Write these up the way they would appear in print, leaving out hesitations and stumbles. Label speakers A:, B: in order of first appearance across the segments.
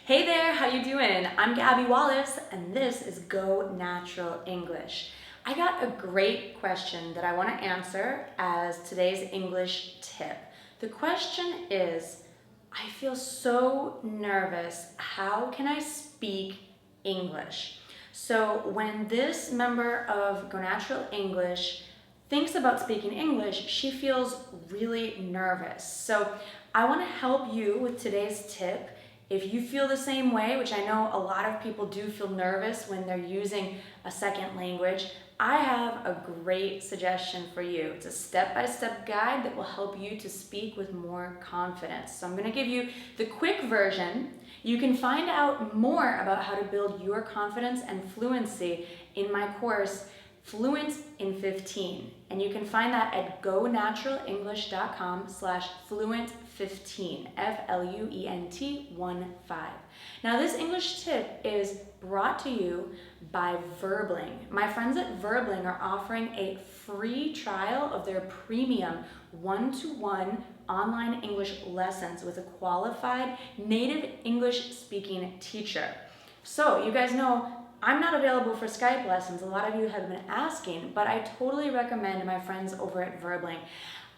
A: Hey there, how you doing? I'm Gabby Wallace and this is Go Natural English. I got a great question that I want to answer as today's English tip. The question is, I feel so nervous. How can I speak English? So when this member of Go Natural English thinks about speaking English, she feels really nervous. So I want to help you with today's tip. If you feel the same way, which I know a lot of people do feel nervous when they're using a second language, I have a great suggestion for you. It's a step-by-step guide that will help you to speak with more confidence. So I'm going to give you the quick version. You can find out more about how to build your confidence and fluency in my course, Fluent in 15, and you can find that at gonaturalenglish.com/fluent15, FLUENT 15. Now this English tip is brought to you by Verbling. My friends at Verbling are offering a free trial of their premium one-to-one online English lessons with a qualified native English speaking teacher. So you guys know I'm not available for Skype lessons. A lot of you have been asking, but I totally recommend my friends over at Verbling.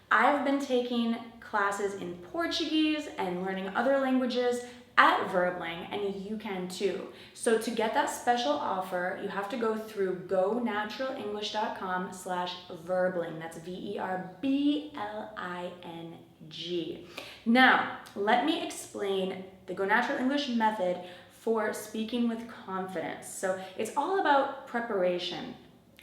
A: I've been taking classes in Portuguese and learning other languages at Verbling, and you can too. So to get that special offer, you have to go through gonaturalenglish.com/verbling. That's VERBLING. Now, let me explain the Go Natural English method for speaking with confidence. So it's all about preparation.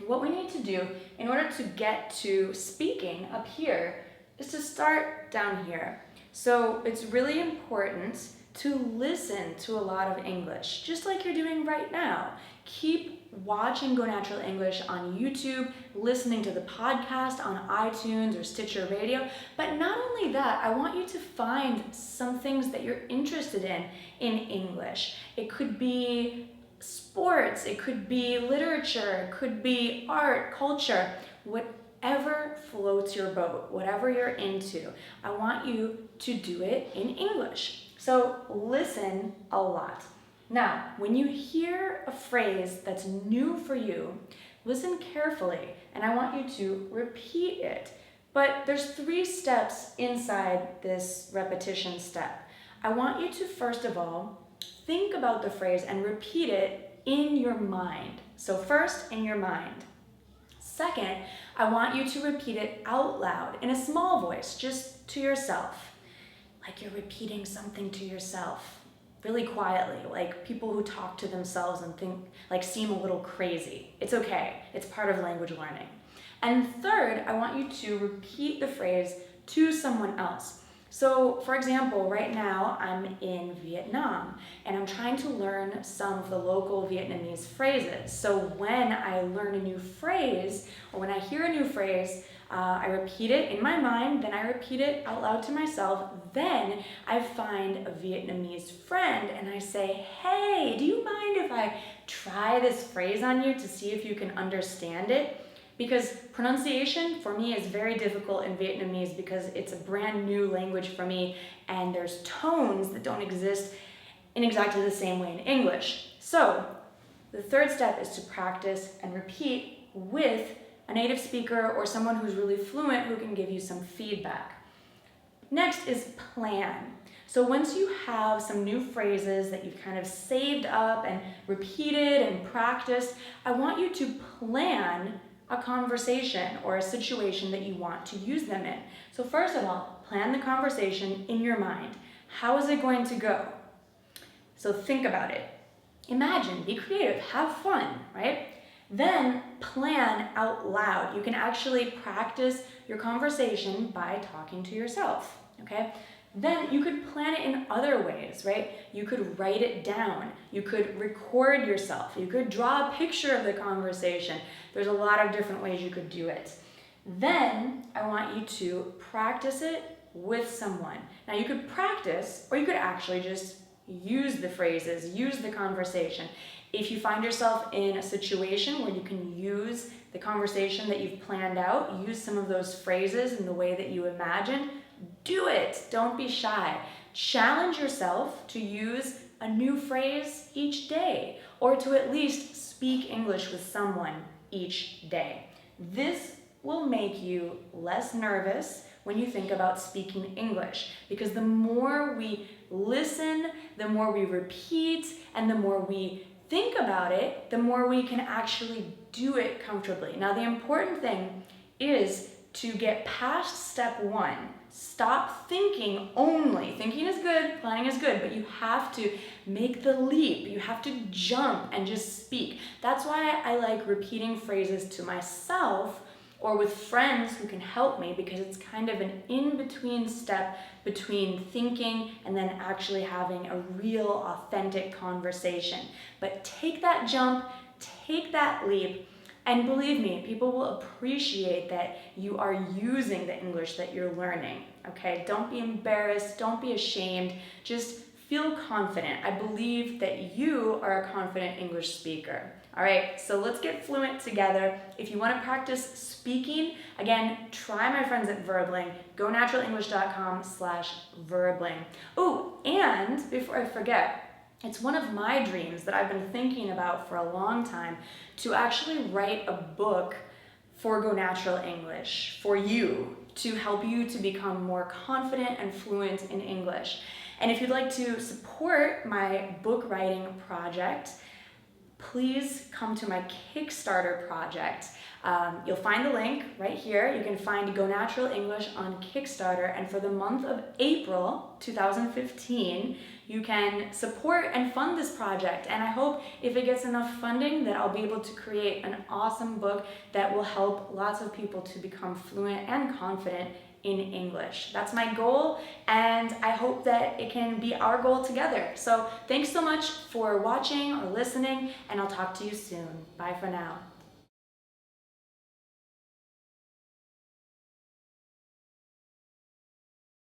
A: What we need to do in order to get to speaking up here is to start down here. So it's really important to listen to a lot of English, just like you're doing right now. Keep watching Go Natural English on YouTube, listening to the podcast on iTunes or Stitcher Radio. But not only that, I want you to find some things that you're interested in English. It could be sports, it could be literature, it could be art, culture, whatever floats your boat, whatever you're into. I want you to do it in English. So listen a lot. Now, when you hear a phrase that's new for you, listen carefully, and I want you to repeat it. But there's 3 steps inside this repetition step. I want you to, first of all, think about the phrase and repeat it in your mind. So first, in your mind. Second, I want you to repeat it out loud in a small voice, just to yourself. Like you're repeating something to yourself really quietly, like people who talk to themselves and seem a little crazy. It's okay. It's part of language learning. And third, I want you to repeat the phrase to someone else. So, for example, right now I'm in Vietnam and I'm trying to learn some of the local Vietnamese phrases. So when I learn a new phrase or when I hear a new phrase, I repeat it in my mind, then I repeat it out loud to myself. Then I find a Vietnamese friend and I say, hey, do you mind if I try this phrase on you to see if you can understand it? Because pronunciation for me is very difficult in Vietnamese because it's a brand new language for me and there's tones that don't exist in exactly the same way in English. So the third step is to practice and repeat with a native speaker or someone who's really fluent who can give you some feedback. Next is plan. So once you have some new phrases that you've kind of saved up and repeated and practiced, I want you to plan a conversation or a situation that you want to use them in. So first of all, plan the conversation in your mind. How is it going to go? So think about it. Imagine, be creative, have fun, right? Then plan out loud. You can actually practice your conversation by talking to yourself, okay? Then you could plan it in other ways, right? You could write it down. You could record yourself. You could draw a picture of the conversation. There's a lot of different ways you could do it. Then I want you to practice it with someone. Now you could practice, or you could actually just use the phrases, use the conversation. If you find yourself in a situation where you can use the conversation that you've planned out, use some of those phrases in the way that you imagined, do it. Don't be shy. Challenge yourself to use a new phrase each day, or to at least speak English with someone each day. This will make you less nervous when you think about speaking English, because the more we listen, the more we repeat, and the more we think about it, the more we can actually do it comfortably. Now, the important thing is to get past step one. Stop thinking only. Thinking is good, planning is good, but you have to make the leap. You have to jump and just speak. That's why I like repeating phrases to myself or with friends who can help me, because it's kind of an in-between step between thinking and then actually having a real, authentic conversation. But take that jump, take that leap, and believe me, people will appreciate that you are using the English that you're learning, okay? Don't be embarrassed, don't be ashamed, just feel confident. I believe that you are a confident English speaker. All right, so let's get fluent together. If you want to practice speaking, again, try my friends at Verbling. GoNaturalEnglish.com/Verbling. Oh, and before I forget, it's one of my dreams that I've been thinking about for a long time to actually write a book for Go Natural English for you, to help you to become more confident and fluent in English. And if you'd like to support my book writing project, please come to my Kickstarter project. You'll find the link right here. You can find Go Natural English on Kickstarter, and for the month of April 2015, you can support and fund this project. And I hope if it gets enough funding that I'll be able to create an awesome book that will help lots of people to become fluent and confident in English. That's my goal, and I hope that it can be our goal together. So thanks so much for watching or listening, and I'll talk to you soon. Bye for now.